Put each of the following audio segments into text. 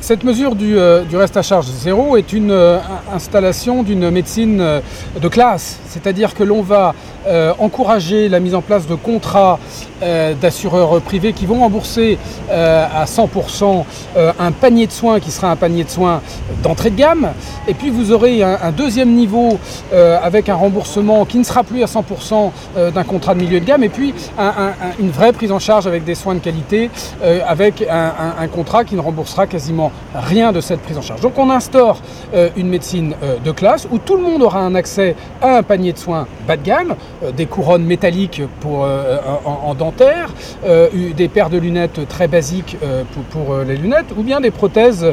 Cette mesure du reste à charge zéro est une installation d'une médecine de classe, c'est-à-dire que l'on va encourager la mise en place de contrats d'assureurs privés qui vont rembourser à 100% un panier de soins qui sera un panier de soins d'entrée de gamme, et puis vous aurez un deuxième niveau avec un remboursement qui ne sera plus à 100% d'un contrat de milieu de gamme, et puis une vraie prise en charge avec des soins de qualité, avec un contrat qui ne remboursera quasiment rien de cette prise en charge. Donc on instaure une médecine de classe où tout le monde aura un accès à un panier de soins bas de gamme, des couronnes métalliques en dentaire, des paires de lunettes très basiques pour les lunettes, ou bien des prothèses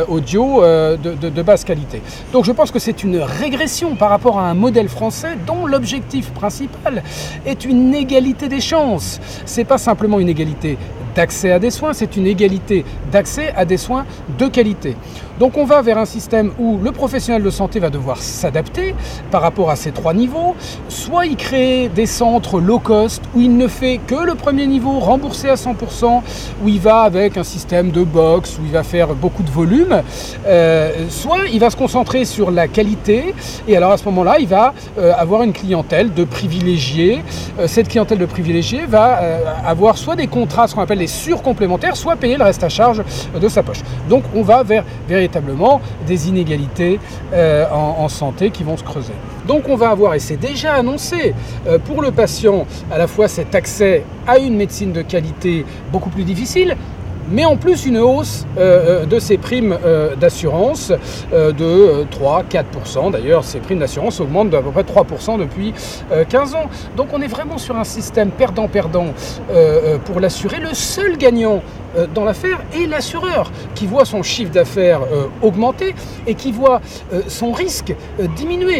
audio de basse qualité. Donc je pense que c'est une régression par rapport à un modèle français dont l'objectif principal est une égalité des chances. C'est pas simplement une égalité d'accès à des soins, c'est une égalité d'accès à des soins de qualité. Donc on va vers un système où le professionnel de santé va devoir s'adapter par rapport à ces trois niveaux. Soit il crée des centres low cost où il ne fait que le premier niveau remboursé à 100%, où il va avec un système de box, où il va faire beaucoup de volume, soit il va se concentrer sur la qualité, et alors à ce moment-là il va avoir une clientèle de privilégiés. Cette clientèle de privilégiés va avoir soit des contrats, ce qu'on appelle les surcomplémentaires, soit payer le reste à charge de sa poche. Donc on va vers véritablement des inégalités en santé qui vont se creuser. Donc on va avoir, et c'est déjà annoncé, pour le patient à la fois cet accès à une médecine de qualité beaucoup plus difficile, mais en plus une hausse de ces primes d'assurance de 3-4%. D'ailleurs, ces primes d'assurance augmentent d'à peu près 3% depuis 15 ans. Donc on est vraiment sur un système perdant-perdant pour l'assuré. Le seul gagnant dans l'affaire est l'assureur, qui voit son chiffre d'affaires augmenter et qui voit son risque diminuer.